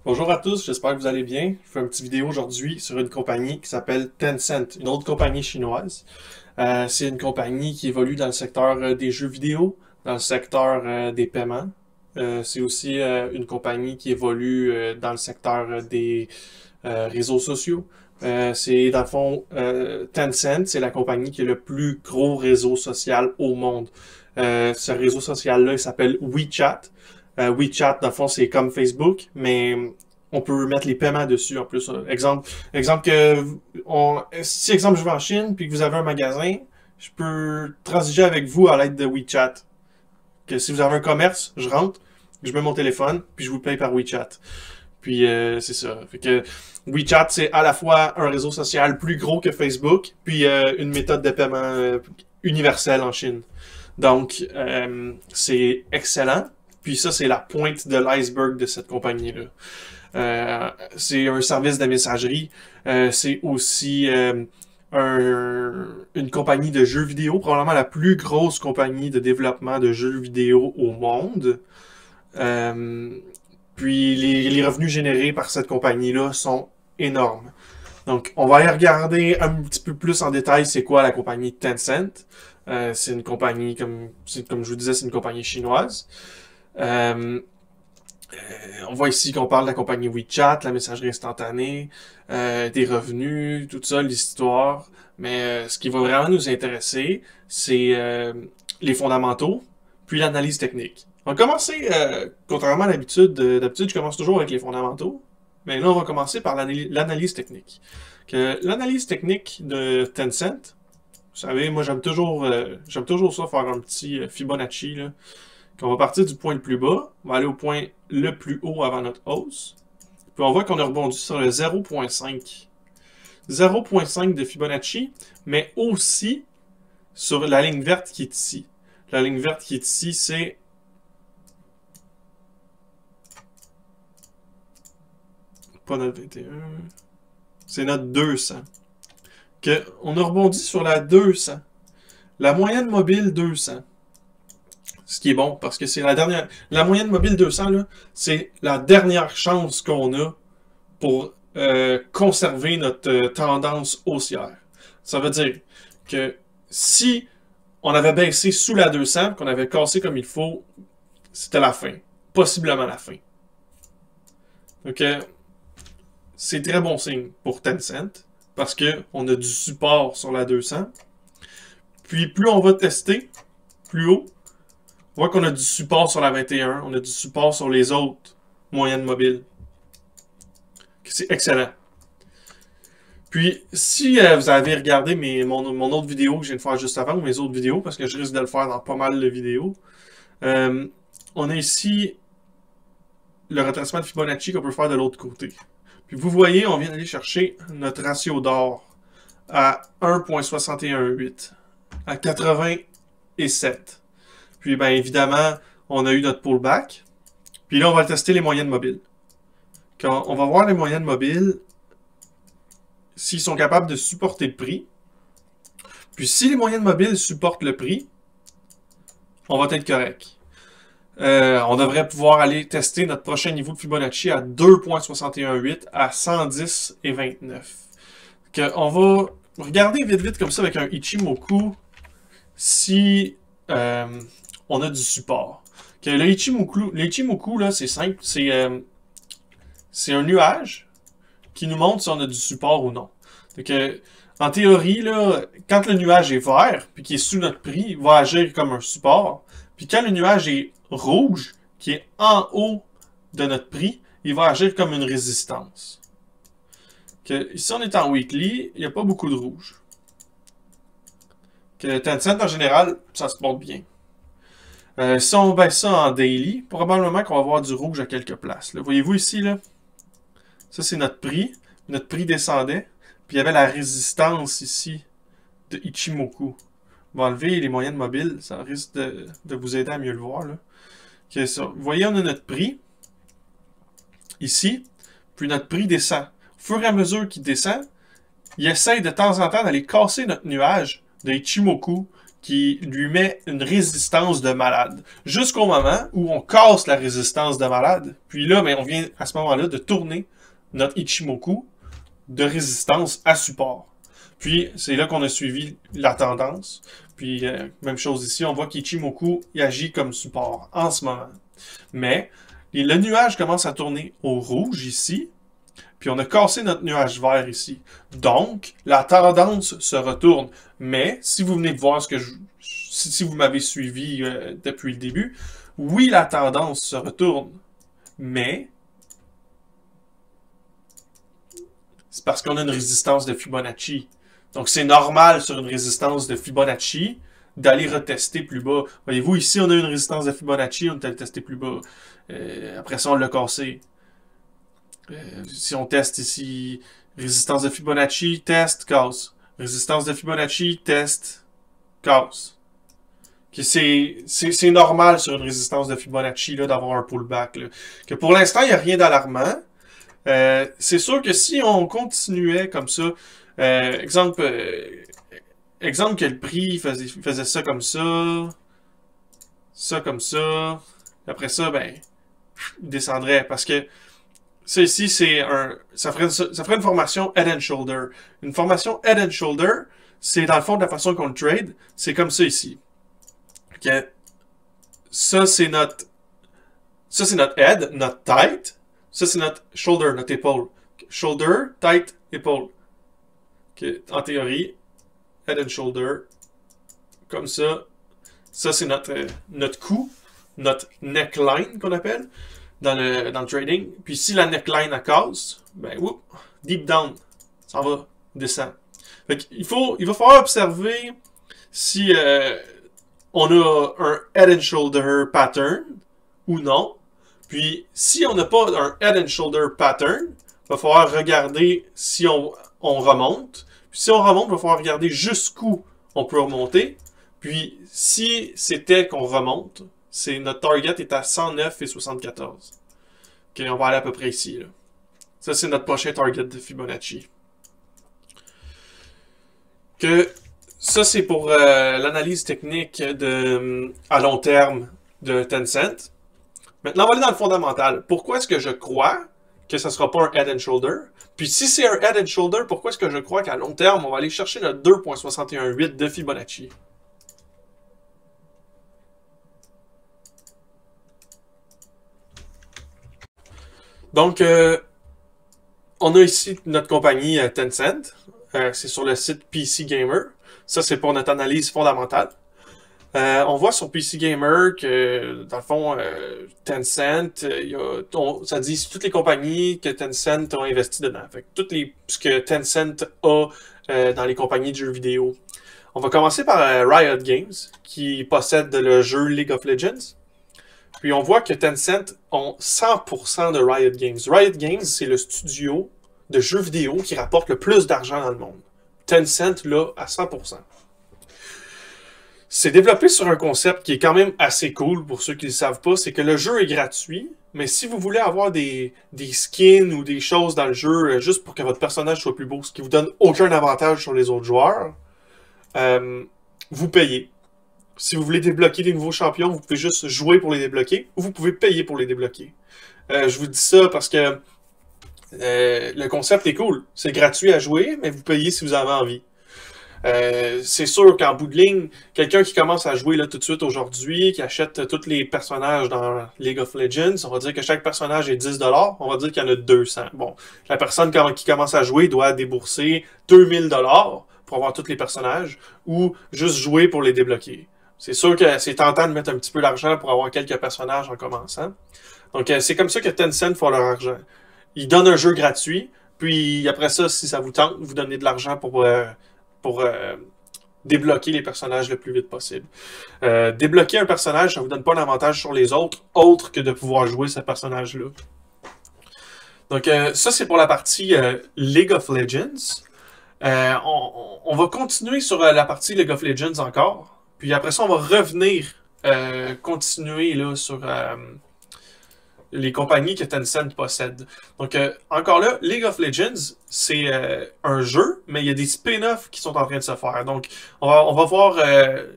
Bonjour à tous, j'espère que vous allez bien. Je fais une petite vidéo aujourd'hui sur une compagnie qui s'appelle Tencent, une autre compagnie chinoise. C'est une compagnie qui évolue dans le secteur des jeux vidéo, dans le secteur des paiements. C'est aussi une compagnie qui évolue dans le secteur des réseaux sociaux. C'est dans le fond, Tencent, c'est la compagnie qui a le plus gros réseau social au monde. Ce réseau social-là, il s'appelle WeChat. WeChat, dans le fond, c'est comme Facebook, mais on peut mettre les paiements dessus en plus. Exemple que si exemple je vais en Chine puis que vous avez un magasin, je peux transiger avec vous à l'aide de WeChat. Que si vous avez un commerce, je rentre, je mets mon téléphone puis je vous paye par WeChat. Puis c'est ça. Fait que WeChat, c'est à la fois un réseau social plus gros que Facebook, puis une méthode de paiement universelle en Chine. Donc, c'est excellent. Puis ça, c'est la pointe de l'iceberg de cette compagnie-là. C'est un service de messagerie. C'est aussi une compagnie de jeux vidéo, probablement la plus grosse compagnie de développement de jeux vidéo au monde. Puis les revenus générés par cette compagnie-là sont énormes. Donc, on va aller regarder un petit peu plus en détail c'est quoi la compagnie Tencent. C'est une compagnie, comme je vous disais, c'est une compagnie chinoise. On voit ici qu'on parle de la compagnie WeChat, la messagerie instantanée, des revenus, tout ça, l'histoire. Mais ce qui va vraiment nous intéresser, c'est les fondamentaux, puis l'analyse technique. On va commencer, contrairement à l'habitude, d'habitude je commence toujours avec les fondamentaux, mais là on va commencer par l'analyse technique. L'analyse technique de Tencent, vous savez, moi j'aime toujours ça, faire un petit Fibonacci, là. On va partir du point le plus bas, on va aller au point le plus haut avant notre hausse. Puis on voit qu'on a rebondi sur le 0.5. 0.5 de Fibonacci, mais aussi sur la ligne verte qui est ici. La ligne verte qui est ici, c'est pas notre 21, c'est notre 200. On a rebondi sur la 200. La moyenne mobile 200. Ce qui est bon, parce que c'est la dernière... La moyenne mobile 200, là, c'est la dernière chance qu'on a pour conserver notre tendance haussière. Ça veut dire que si on avait baissé sous la 200, qu'on avait cassé comme il faut, c'était la fin. Possiblement la fin. Donc, c'est très bon signe pour Tencent, parce qu'on a du support sur la 200. Puis, plus on va tester, plus haut, on voit qu'on a du support sur la 21, on a du support sur les autres moyennes mobiles. C'est excellent. Puis, si vous avez regardé mon autre vidéo que je viens de faire juste avant, ou mes autres vidéos, parce que je risque de le faire dans pas mal de vidéos, on a ici le retracement de Fibonacci qu'on peut faire de l'autre côté. Puis vous voyez, on vient d'aller chercher notre ratio d'or à 1.618, à 87. Puis, bien évidemment, on a eu notre pullback. Puis là, on va tester les moyennes mobiles. Quand on va voir les moyennes mobiles, s'ils sont capables de supporter le prix. Puis, si les moyennes mobiles supportent le prix, on va être correct. On devrait pouvoir aller tester notre prochain niveau de Fibonacci à 2.618 à 110,29. On va regarder vite comme ça avec un Ichimoku si... on a du support. Le Ichimoku, là, c'est simple. C'est un nuage qui nous montre si on a du support ou non. Donc, en théorie, là, quand le nuage est vert, puis qui est sous notre prix, il va agir comme un support. Puis quand le nuage est rouge, qui est en haut de notre prix, il va agir comme une résistance. Ici, on est en weekly, il n'y a pas beaucoup de rouge. Tencent, en général, ça se porte bien. Si on baisse ça en daily, probablement qu'on va avoir du rouge à quelques places. Voyez-vous ici, là? Ça, c'est notre prix. Notre prix descendait. Puis il y avait la résistance ici de Ichimoku. On va enlever les moyennes mobiles. Ça risque de vous aider à mieux le voir. Là. Ça. Vous voyez, on a notre prix. Ici. Puis notre prix descend. Au fur et à mesure qu'il descend, il essaye de temps en temps d'aller casser notre nuage de Ichimoku qui lui met une résistance de malade. Jusqu'au moment où on casse la résistance de malade. Puis là, ben, on vient à ce moment-là de tourner notre Ichimoku de résistance à support. Puis c'est là qu'on a suivi la tendance. Puis même chose ici, on voit qu'Ichimoku il agit comme support en ce moment. Mais le nuage commence à tourner au rouge ici. Puis on a cassé notre nuage vert ici. Donc, la tendance se retourne. Mais, si vous venez de voir ce que si vous m'avez suivi depuis le début, oui, la tendance se retourne. Mais, c'est parce qu'on a une résistance de Fibonacci. Donc, c'est normal sur une résistance de Fibonacci d'aller retester plus bas. Voyez-vous, ici, on a une résistance de Fibonacci, on est allé tester plus bas. Après ça, on l'a cassé. Si on teste ici, résistance de Fibonacci, test, casse. Résistance de Fibonacci, test, casse. C'est normal sur une résistance de Fibonacci d'avoir un pullback. Là. Que pour l'instant, il n'y a rien d'alarmant. C'est sûr que si on continuait comme ça, exemple que le prix faisait ça comme ça comme ça, après ça, ben, il descendrait parce que ça ici, ça ferait une formation head and shoulder. Une formation head and shoulder, c'est dans le fond de la façon qu'on le trade, c'est comme ça ici. Okay. Ça, c'est notre head, notre tête. Ça, c'est notre shoulder, notre épaule. Shoulder, tête, épaule. Okay. En théorie, head and shoulder. Comme ça. Ça, c'est notre cou, notre neckline qu'on appelle. Dans le trading. Puis si la neckline a casse, ben whoop, deep down, ça va, descend. Fait il va falloir observer si on a un head and shoulder pattern ou non. Puis si on n'a pas un head and shoulder pattern, il va falloir regarder si on remonte. Puis si on remonte, il va falloir regarder jusqu'où on peut remonter. Puis si c'était qu'on remonte, notre target est à 109,74. OK, on va aller à peu près ici. Là. Ça, c'est notre prochain target de Fibonacci. Ça, c'est pour l'analyse technique à long terme de Tencent. Maintenant, on va aller dans le fondamental. Pourquoi est-ce que je crois que ça ne sera pas un head and shoulder? Puis si c'est un head and shoulder, pourquoi est-ce que je crois qu'à long terme, on va aller chercher notre 2,618 de Fibonacci? Donc, on a ici notre compagnie Tencent. C'est sur le site PC Gamer. Ça, c'est pour notre analyse fondamentale. On voit sur PC Gamer que, dans le fond, Tencent, ça dit toutes les compagnies que Tencent a investi dedans. Fait que ce que Tencent a dans les compagnies de jeux vidéo. On va commencer par Riot Games, qui possède le jeu League of Legends. Puis on voit que Tencent ont 100% de Riot Games. Riot Games, c'est le studio de jeux vidéo qui rapporte le plus d'argent dans le monde. Tencent, là, à 100%. C'est développé sur un concept qui est quand même assez cool pour ceux qui ne le savent pas, c'est que le jeu est gratuit, mais si vous voulez avoir des skins ou des choses dans le jeu juste pour que votre personnage soit plus beau, ce qui vous donne aucun avantage sur les autres joueurs, vous payez. Si vous voulez débloquer des nouveaux champions, vous pouvez juste jouer pour les débloquer ou vous pouvez payer pour les débloquer. Je vous dis ça parce que le concept est cool. C'est gratuit à jouer, mais vous payez si vous avez envie. C'est sûr qu'en bout de ligne, quelqu'un qui commence à jouer là, tout de suite aujourd'hui, qui achète tous les personnages dans League of Legends, on va dire que chaque personnage est 10$, on va dire qu'il y en a 200. Bon, la personne qui commence à jouer doit débourser 2000$ pour avoir tous les personnages ou juste jouer pour les débloquer. C'est sûr que c'est tentant de mettre un petit peu d'argent pour avoir quelques personnages en commençant. Donc, c'est comme ça que Tencent font leur argent. Ils donnent un jeu gratuit, puis après ça, si ça vous tente, vous donnez de l'argent pour débloquer les personnages le plus vite possible. Débloquer un personnage, ça ne vous donne pas d'avantage sur les autres que de pouvoir jouer ce personnage-là. Donc, ça, c'est pour la partie League of Legends. On va continuer sur la partie League of Legends encore. Puis après ça, on va revenir continuer là, sur les compagnies que Tencent possède. Donc, encore là, League of Legends, c'est un jeu, mais il y a des spin-offs qui sont en train de se faire. Donc, on va voir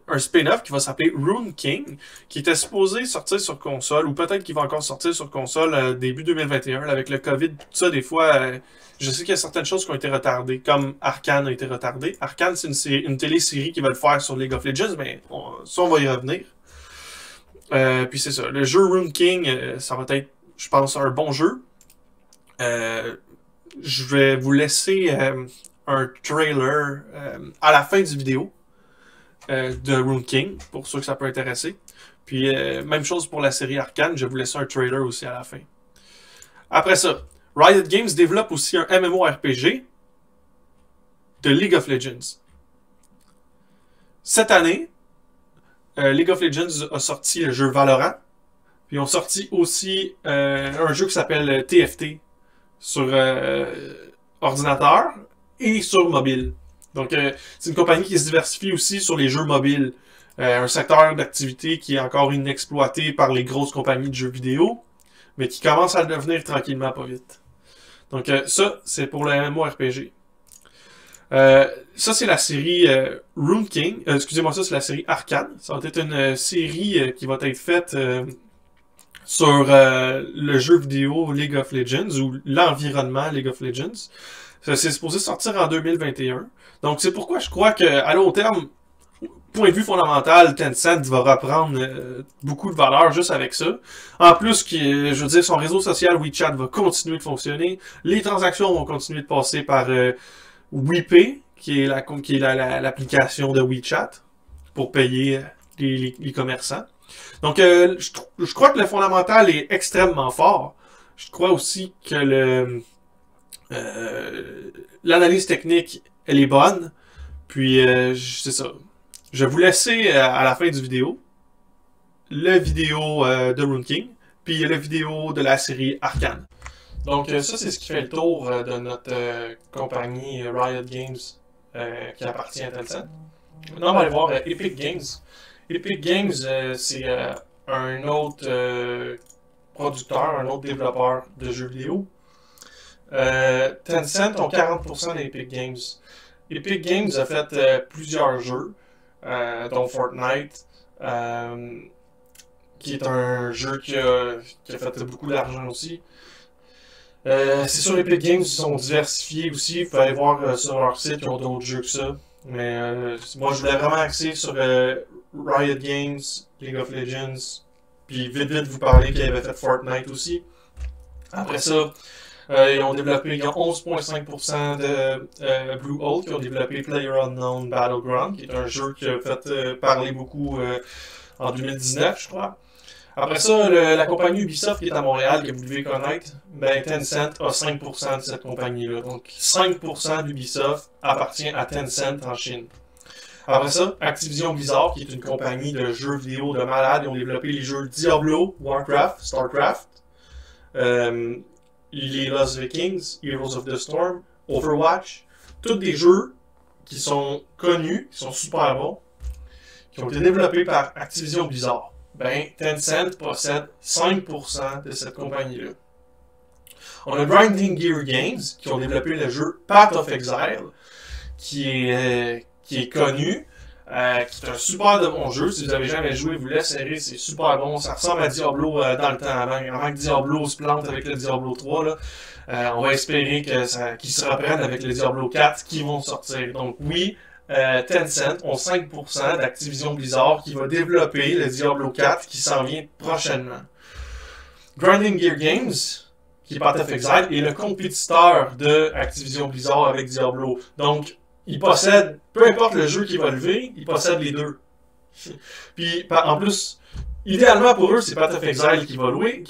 un spin-off qui va s'appeler Rune King, qui était supposé sortir sur console, ou peut-être qu'il va encore sortir sur console début 2021, là, avec le COVID, tout ça, des fois, je sais qu'il y a certaines choses qui ont été retardées, comme Arcane a été retardé. Arcane, c'est une télésérie qui va le faire sur League of Legends, mais ça, on va y revenir. Puis c'est ça, le jeu Rune King, ça va être, je pense, un bon jeu. Je vais vous laisser un trailer à la fin du vidéo de Rune King, pour ceux que ça peut intéresser. Puis même chose pour la série Arcane, je vais vous laisser un trailer aussi à la fin. Après ça, Riot Games développe aussi un MMORPG de League of Legends. Cette année, League of Legends a sorti le jeu Valorant. Puis ils ont sorti aussi un jeu qui s'appelle TFT sur ordinateur et sur mobile. Donc c'est une compagnie qui se diversifie aussi sur les jeux mobiles. Un secteur d'activité qui est encore inexploité par les grosses compagnies de jeux vidéo, mais qui commence à le devenir tranquillement, pas vite. Donc ça, c'est pour le MMORPG. Ça, c'est la série Rune King. Excusez-moi, ça, c'est la série Arcane. Ça va être une série qui va être faite sur le jeu vidéo League of Legends ou l'environnement League of Legends. Ça, c'est supposé sortir en 2021. Donc, c'est pourquoi je crois qu'à long terme, point de vue fondamental, Tencent va reprendre beaucoup de valeur juste avec ça. En plus, je veux dire, son réseau social WeChat va continuer de fonctionner. Les transactions vont continuer de passer par WePay, qui est l'application de WeChat pour payer les commerçants. Donc, je crois que le fondamental est extrêmement fort. Je crois aussi que l'analyse technique, elle est bonne. Puis, c'est ça. Je vais vous laisser à la fin du vidéo le vidéo de Rune King, puis le vidéo de la série Arcane. Donc, ça, c'est ce qui fait le tour de notre compagnie Riot Games qui appartient à Tencent. Maintenant, on va aller voir Epic Games. Epic Games, c'est un autre producteur, un autre développeur de jeux vidéo. Tencent ont 40% d'Epic Games. Epic Games a fait plusieurs jeux, dont Fortnite, qui est un jeu qui a fait beaucoup d'argent aussi. C'est sur Epic Games, ils sont diversifiés aussi. Vous pouvez aller voir sur leur site, ils ont d'autres jeux que ça. Mais moi, je voulais vraiment axer sur Riot Games, League of Legends. Puis vite, vous parler qu'ils avaient fait Fortnite aussi. Après ça, ils ont 11,5% de Bluehost, qui ont développé PlayerUnknown's Battleground, qui est un jeu qui a fait parler beaucoup en 2019, je crois. Après ça, la compagnie Ubisoft qui est à Montréal, que vous devez connaître, ben Tencent a 5% de cette compagnie-là. Donc 5% d'Ubisoft appartient à Tencent en Chine. Après ça, Activision Blizzard, qui est une compagnie de jeux vidéo de malades, ils ont développé les jeux Diablo, Warcraft, Starcraft, les Lost Vikings, Heroes of the Storm, Overwatch, tous des jeux qui sont connus, qui sont super bons, qui ont été développés par Activision Blizzard. Ben, Tencent possède 5% de cette compagnie-là. On a Grinding Gear Games, qui ont développé le jeu Path of Exile, qui est connu, qui est un super de bon jeu. Si vous avez jamais joué, vous l'essayerez, c'est super bon. Ça ressemble à Diablo dans le temps, avant que Diablo se plante avec le Diablo 3. Là. On va espérer qu'ils se reprennent avec le Diablo 4 qui vont sortir. Donc oui, Tencent ont 5% d'Activision Blizzard qui va développer le Diablo 4 qui s'en vient prochainement. Grinding Gear Games, qui est Path of Exile, est le compétiteur de Activision Blizzard avec Diablo. Donc, ils possèdent, peu importe le jeu qui va lever, ils possèdent les deux. Puis, en plus, idéalement pour eux, c'est Path of Exile qui va louer,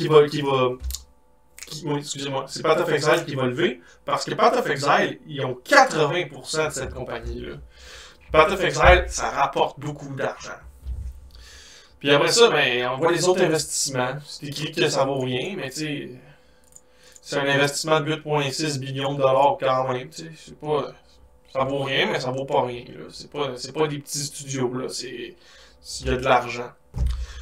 excusez-moi, c'est Path of Exile qui va lever, parce que Path of Exile, ils ont 80% de cette compagnie-là. Path of Exile, ça rapporte beaucoup d'argent. Puis après ça, ben, on voit les autres investissements. C'est écrit que ça vaut rien, mais tu sais, c'est un investissement de 8,6 billions de dollars quand même, tu sais, c'est pas... Ça vaut rien, mais ça vaut pas rien, là. C'est pas des petits studios, là. Il y a de l'argent.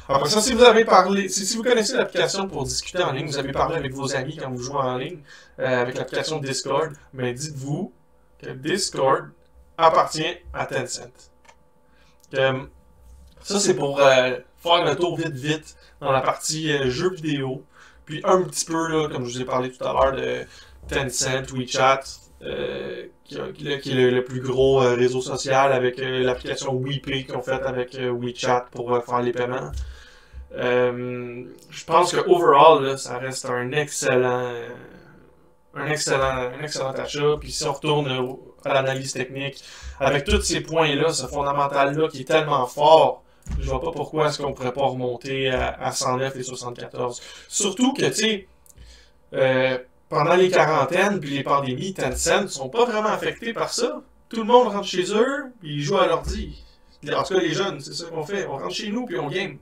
Après ça, si vous avez parlé, si vous connaissez l'application pour discuter en ligne, vous avez parlé avec vos amis quand vous jouez en ligne, avec l'application Discord, mais dites-vous que Discord appartient à Tencent. Que, ça, c'est pour faire le tour vite dans la partie jeux vidéo. Puis un petit peu, là, comme je vous ai parlé tout à l'heure, de Tencent, WeChat, qui est le plus gros réseau social avec l'application WePay qu'ils ont faite avec WeChat pour faire les paiements. Je pense que overall, là, ça reste un excellent achat. Puis si on retourne à l'analyse technique, avec tous ces points-là, ce fondamental-là qui est tellement fort, je vois pas pourquoi est-ce qu'on pourrait pas remonter à 109 et 74. Surtout que, tu sais, pendant les quarantaines puis les pandémies, Tencent sont pas vraiment affectés par ça. Tout le monde rentre chez eux, puis ils jouent à l'ordi. En tout cas, les jeunes, c'est ça qu'on fait. On rentre chez nous, puis on game.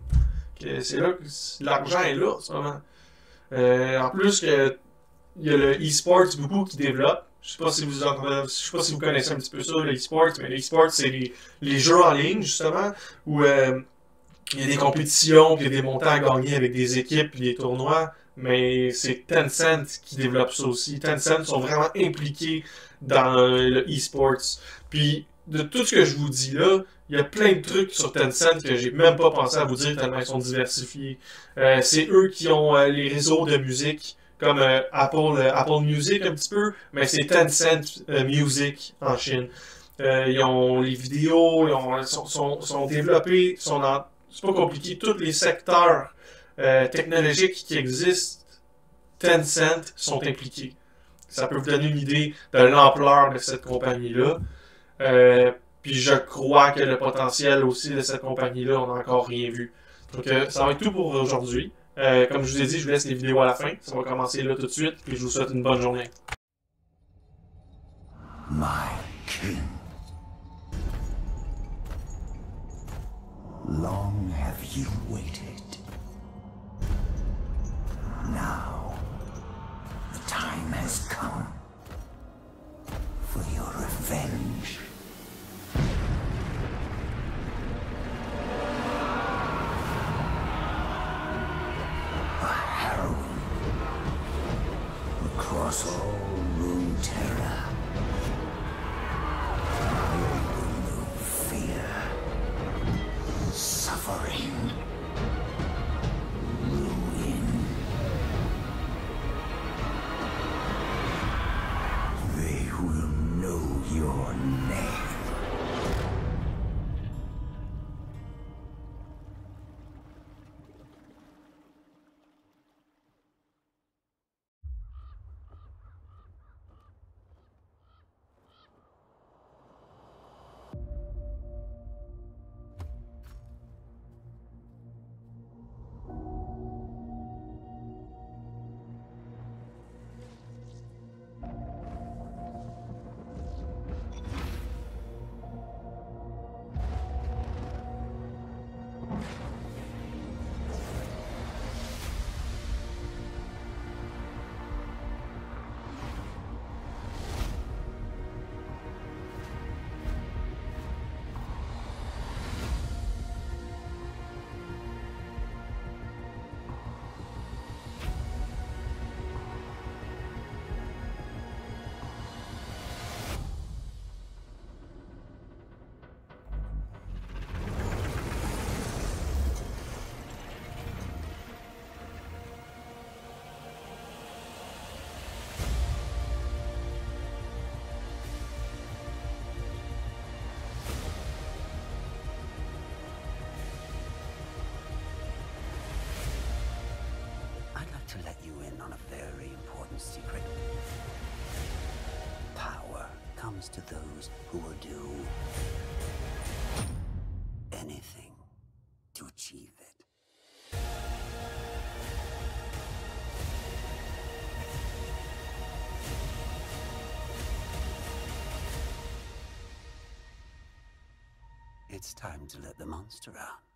C'est là que l'argent est là, en ce moment. En plus, il y a le e-sports beaucoup qui développe. Je sais pas si vous connaissez un petit peu ça, le e-sports, mais le e-sports, c'est les jeux en ligne, justement, où il y a des compétitions, puis il y a des montants à gagner avec des équipes, puis des tournois, mais c'est Tencent qui développe ça aussi. Tencent sont vraiment impliqués dans le e-sports. Puis, de tout ce que je vous dis là, il y a plein de trucs sur Tencent que j'ai même pas pensé à vous dire tellement ils sont diversifiés. C'est eux qui ont les réseaux de musique, comme Apple Music un petit peu, mais c'est Tencent Music en Chine. Ils ont les vidéos, sont développés, c'est pas compliqué, tous les secteurs technologiques qui existent, Tencent sont impliqués. Ça peut vous donner une idée de l'ampleur de cette compagnie-là. Puis je crois que le potentiel aussi de cette compagnie-là, on n'a encore rien vu. Donc ça va être tout pour aujourd'hui. Comme je vous ai dit, je vous laisse les vidéos à la fin. Ça va commencer là tout de suite. Puis je vous souhaite une bonne journée. My king. Long have you waited. Now, the time has come for your revenge. A heroine across all Runeterra. I will know fear, suffering, ruin. They will know your name. To let you in on a very important secret. Power comes to those who will do anything to achieve it. It's time to let the monster out.